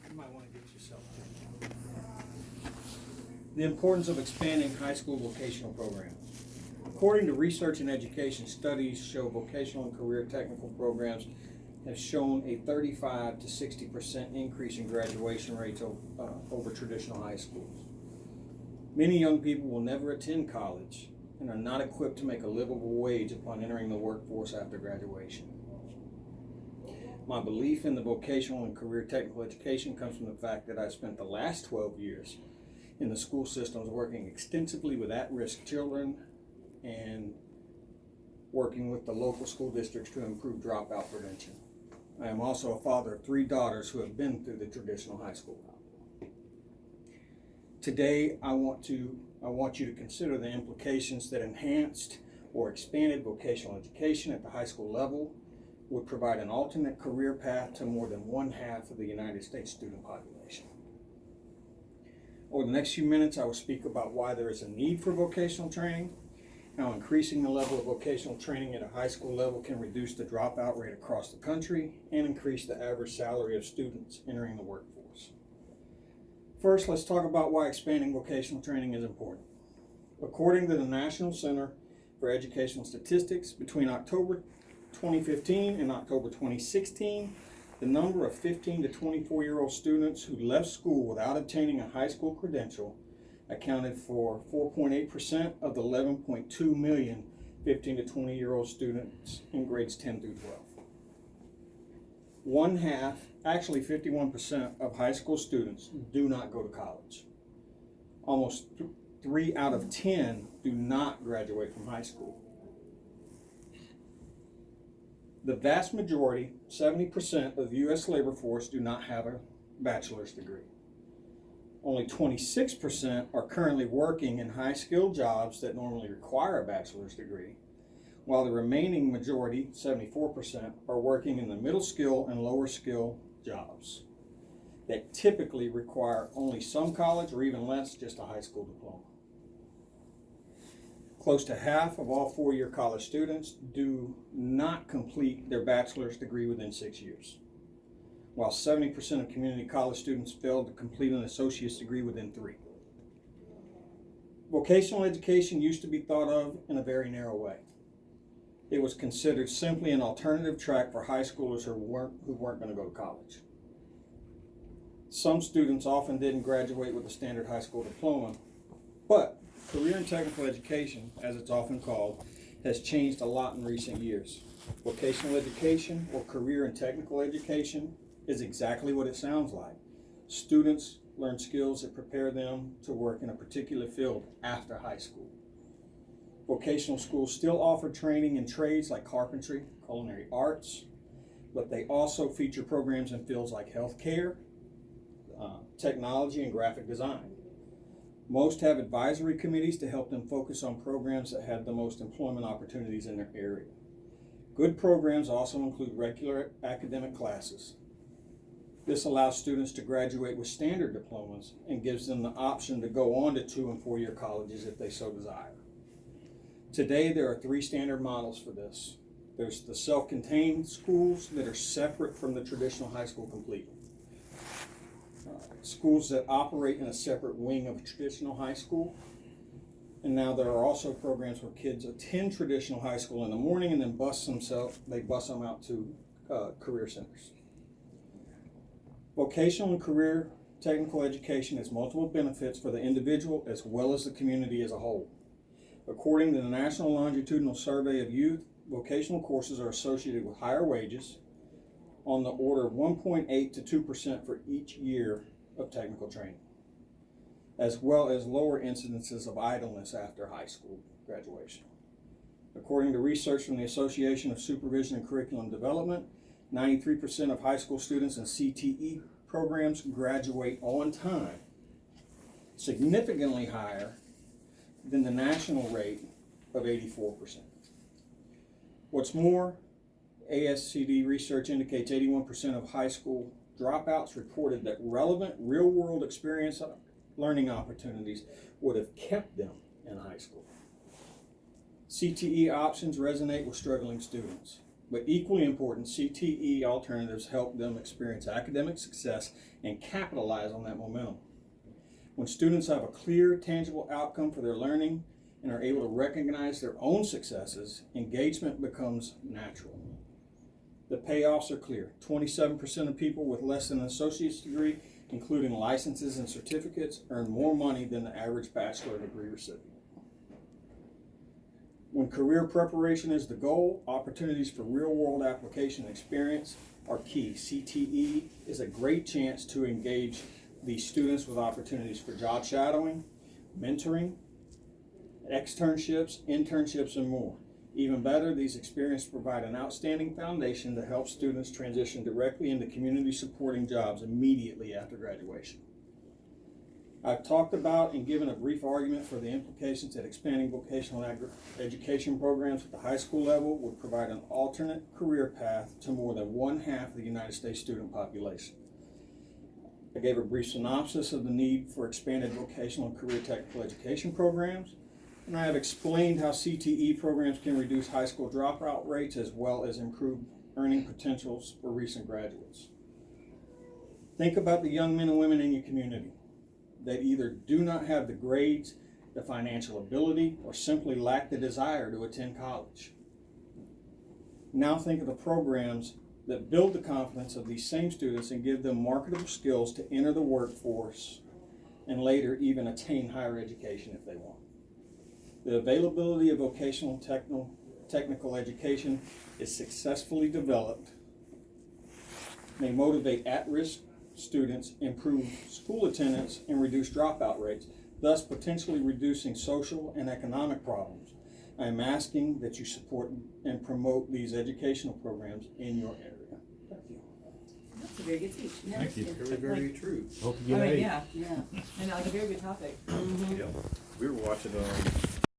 You might want to get yourself checked. The importance of expanding high school vocational programs. According to research and education, studies show vocational and career technical programs have shown a 35 to 60% increase in graduation rates over traditional high schools. Many young people will never attend college and are not equipped to make a livable wage upon entering the workforce after graduation. My belief in the vocational and career technical education comes from the fact that I spent the last 12 years in the school systems working extensively with at-risk children and working with the local school districts to improve dropout prevention. I am also a father of 3 daughters who have been through the traditional high school route. Today, I want you to consider the implications that enhanced or expanded vocational education at the high school level would provide an alternate career path to more than 1/2 of the United States student population. Over the next few minutes, I will speak about why there is a need for vocational training, how increasing the level of vocational training at a high school level can reduce the dropout rate across the country and increase the average salary of students entering the workforce. First, let's talk about why expanding vocational training is important. According to the National Center for Educational Statistics, between October 2015 and October 2016, the number of 15 to 24-year-old students who left school without obtaining a high school credential accounted for 4.8% of the 11.2 million 15 to 20-year-old students in grades 10 through 12. 1/2, actually 51% of high school students do not go to college. Almost 3 out of 10 do not graduate from high school. The vast majority, 70% of the U.S. labor force do not have a bachelor's degree. Only 26% are currently working in high-skilled jobs that normally require a bachelor's degree, while the remaining majority, 74%, are working in the middle skill and lower skill jobs that typically require only some college or even less, just a high school diploma. Close to half of all 4-year college students do not complete their bachelor's degree within 6 years, while 70% of community college students fail to complete an associate's degree within 3. Vocational education used to be thought of in a very narrow way. It was considered simply an alternative track for high schoolers who weren't going to go to college. Some students often didn't graduate with a standard high school diploma, but career and technical education, as it's often called, has changed a lot in recent years. Vocational education, or career and technical education, is exactly what it sounds like. Students learn skills that prepare them to work in a particular field after high school. Vocational schools still offer training in trades like carpentry, culinary arts, but they also feature programs in fields like healthcare, technology, and graphic design. Most have advisory committees to help them focus on programs that have the most employment opportunities in their area. Good programs also include regular academic classes. This allows students to graduate with standard diplomas and gives them the option to go on to 2- and 4-year colleges if they so desire. Today, there are 3 standard models for this. There's the self-contained schools that are separate from the traditional high school completely. Schools that operate in a separate wing of a traditional high school. And now there are also programs where kids attend traditional high school in the morning and then bus them out to career centers. Vocational and career technical education has multiple benefits for the individual as well as the community as a whole. According to the National Longitudinal Survey of Youth, vocational courses are associated with higher wages on the order of 1.8 to 2% for each year of technical training, as well as lower incidences of idleness after high school graduation. According to research from the Association of Supervision and Curriculum Development, 93% of high school students in CTE programs graduate on time, significantly higher than the national rate of 84%. What's more, ASCD research indicates 81% of high school dropouts reported that relevant real-world experience learning opportunities would have kept them in high school. CTE options resonate with struggling students. But equally important, CTE alternatives help them experience academic success and capitalize on that momentum. When students have a clear, tangible outcome for their learning and are able to recognize their own successes, engagement becomes natural. The payoffs are clear. 27% of people with less than an associate's degree, including licenses and certificates, earn more money than the average bachelor degree recipient. When career preparation is the goal, opportunities for real-world application experience are key. CTE is a great chance to engage these students with opportunities for job shadowing, mentoring, externships, internships, and more. Even better, these experiences provide an outstanding foundation to help students transition directly into community supporting jobs immediately after graduation. I've talked about and given a brief argument for the implications that expanding vocational education programs at the high school level would provide an alternate career path to more than 1/2 of the United States student population. I gave a brief synopsis of the need for expanded vocational and career technical education programs, and I have explained how CTE programs can reduce high school dropout rates as well as improve earning potentials for recent graduates. Think about the young men and women in your community that either do not have the grades, the financial ability, or simply lack the desire to attend college. Now think of the programs that build the confidence of these same students and give them marketable skills to enter the workforce and later even attain higher education if they want. The availability of vocational technical education is successfully developed, may motivate at-risk students, improve school attendance, and reduce dropout rates, thus potentially reducing social and economic problems. I am asking that you support and promote these educational programs in your area. Thank you. That's a very good speech. Yeah, Thank you. it's Very, very true. Hope you get I mean, eight. yeah, and like a very good topic. Yeah. We were watching